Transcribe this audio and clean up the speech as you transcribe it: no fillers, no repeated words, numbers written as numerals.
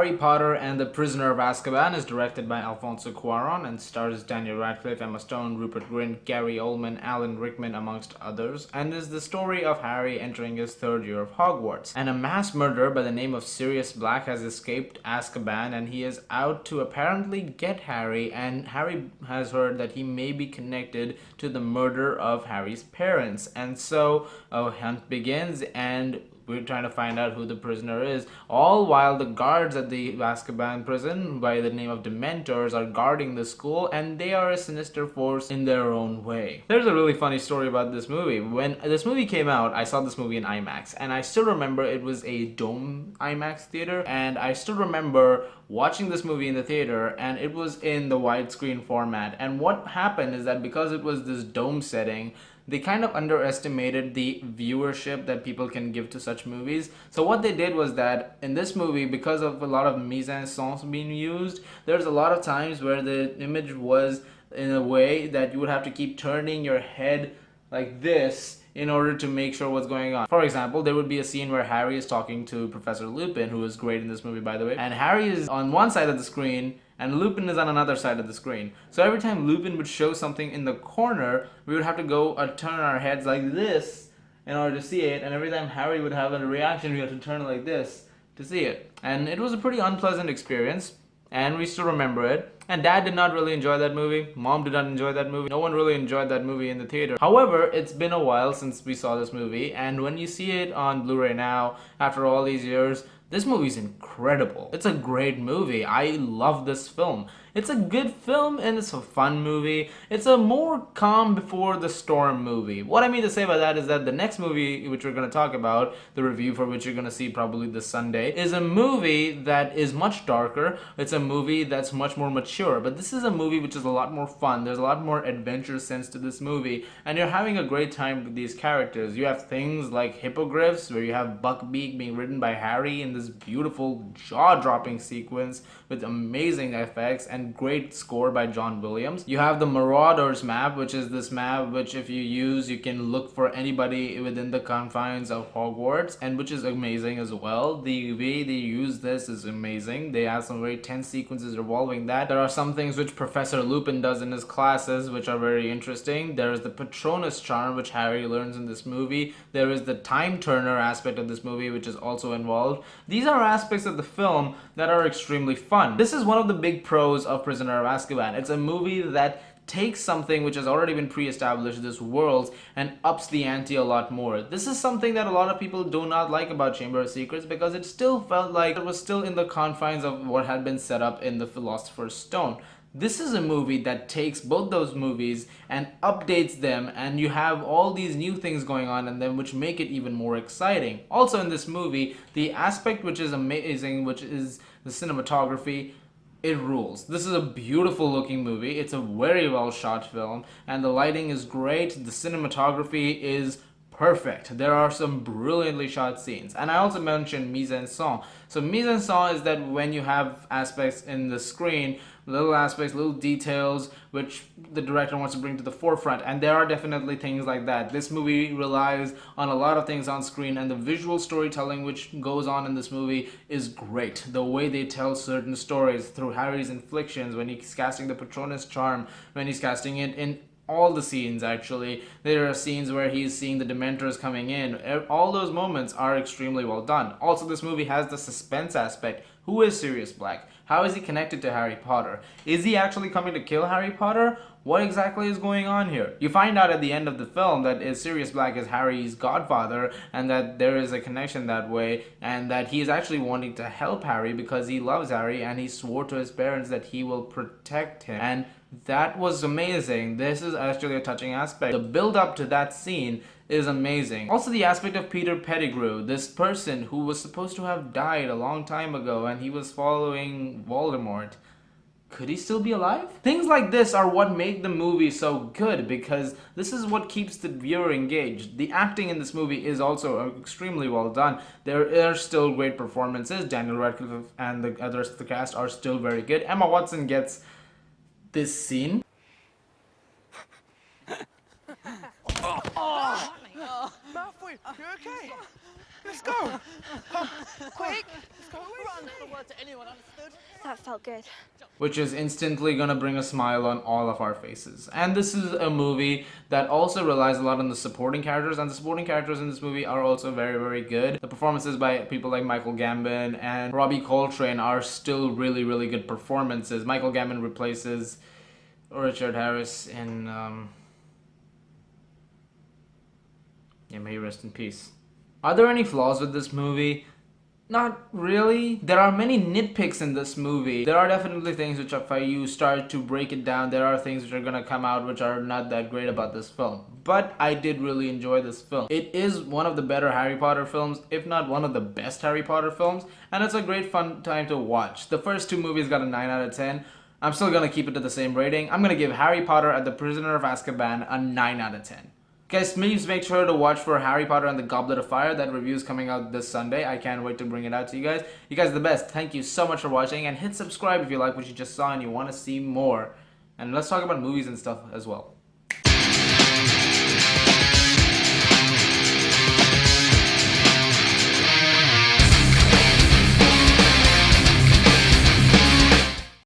Harry Potter and the Prisoner of Azkaban is directed by Alfonso Cuarón and stars Daniel Radcliffe, Emma Stone, Rupert Grint, Gary Oldman, Alan Rickman, amongst others, and is the story of Harry entering his third year of Hogwarts. And a mass murderer by the name of Sirius Black has escaped Azkaban, and he is out to apparently get Harry, and Harry has heard that he may be connected to the murder of Harry's parents. And so a hunt begins, and we're trying to find out who the prisoner is, all while the guards at the Azkaban prison by the name of Dementors are guarding the school, and they are a sinister force in their own way. There's a really funny story about this movie. When this movie came out, I saw this movie in IMAX, and I still remember it was a dome IMAX theater, and I still remember watching this movie in the theater, and it was in the widescreen format. And what happened is that because it was this dome setting, they kind of underestimated the viewership that people can give to such movies. So what they did was that in this movie, because of a lot of mise-en-scène being used, there's a lot of times where the image was in a way that you would have to keep turning your head like this in order to make sure what's going on. For example, there would be a scene where Harry is talking to Professor Lupin, who is great in this movie, by the way, and Harry is on one side of the screen and Lupin is on another side of the screen. So every time Lupin would show something in the corner, we would have to go turn our heads like this in order to see it, and every time Harry would have a reaction, we had to turn like this to see it. And it was a pretty unpleasant experience, and we still remember it. And Dad did not really enjoy that movie. Mom did not enjoy that movie. No one really enjoyed that movie in the theater. However, it's been a while since we saw this movie, and when you see it on Blu-ray now, after all these years, this movie's incredible. It's a great movie. I love this film. It's a good film and it's a fun movie. It's a more calm before the storm movie. What I mean to say by that is that the next movie which we're going to talk about, the review for which you're going to see probably this Sunday, is a movie that is much darker. It's a movie that's much more mature. But this is a movie which is a lot more fun. There's a lot more adventure sense to this movie, and you're having a great time with these characters. You have things like hippogriffs, where you have Buckbeak being ridden by Harry in this beautiful jaw-dropping sequence with amazing effects and great score by John Williams. You have the Marauders map, which is this map which if you use, you can look for anybody within the confines of Hogwarts, and which is amazing as well. The way they use this is amazing. They have some very tense sequences revolving that. There are some things which Professor Lupin does in his classes which are very interesting. There is the Patronus charm which Harry learns in this movie. There is the time turner aspect of this movie which is also involved. These are aspects of the film that are extremely fun. This is one of the big pros of Prisoner of Azkaban. It's a movie that takes something which has already been pre-established, this world, and ups the ante a lot more. This is something that a lot of people do not like about Chamber of Secrets, because it still felt like it was still in the confines of what had been set up in the Philosopher's Stone. This is a movie that takes both those movies and updates them, and you have all these new things going on in them which make it even more exciting. Also in this movie, the aspect which is amazing, which is the cinematography, it rules. This is a beautiful looking movie. It's a very well shot film, and the lighting is great. The cinematography is perfect. There are some brilliantly shot scenes. And I also mentioned mise-en-scène. So mise-en-scène is that when you have aspects in the screen, little aspects, little details, which the director wants to bring to the forefront. And there are definitely things like that. This movie relies on a lot of things on screen, and the visual storytelling which goes on in this movie is great. The way they tell certain stories through Harry's inflictions, when he's casting the Patronus charm, when he's casting it in all the scenes. Actually, there are scenes where he's seeing the Dementors coming in. All those moments are extremely well done. Also, this movie has the suspense aspect. Who is Sirius Black? How is he connected to Harry Potter? Is he actually coming to kill Harry Potter? What exactly is going on here? You find out at the end of the film that Sirius Black is Harry's godfather, and that there is a connection that way, and that he is actually wanting to help Harry because he loves Harry, and he swore to his parents that he will protect him. And that was amazing. This is actually a touching aspect. The build up to that scene is amazing. Also, the aspect of Peter Pettigrew, this person who was supposed to have died a long time ago, and he was following Voldemort. Could he still be alive? Things like this are what make the movie so good, because this is what keeps the viewer engaged. The acting in this movie is also extremely well done. There are still great performances. Daniel Radcliffe and the others of the cast are still very good. Emma Watson gets this scene. Malfoy, you okay? Let's go. Come, quick. Let's go. That felt good. Which is instantly gonna bring a smile on all of our faces. And this is a movie that also relies a lot on the supporting characters, and the supporting characters in this movie are also very, very good. The performances by people like Michael Gambon and Robbie Coltrane are still really, really good performances. Michael Gambon replaces Richard Harris in, yeah, may he rest in peace. Are there any flaws with this movie? Not really. There are many nitpicks in this movie. There are definitely things which, if you start to break it down, there are things which are gonna come out which are not that great about this film. But I did really enjoy this film. It is one of the better Harry Potter films, if not one of the best Harry Potter films, and it's a great fun time to watch. The first two movies got a 9 out of 10. I'm still gonna keep it to the same rating. I'm gonna give Harry Potter and the Prisoner of Azkaban a 9 out of 10. Guys, please make sure to watch for Harry Potter and the Goblet of Fire. That review is coming out this Sunday. I can't wait to bring it out to you guys. You guys are the best. Thank you so much for watching, and hit subscribe if you like what you just saw and you want to see more. And let's talk about movies and stuff as well.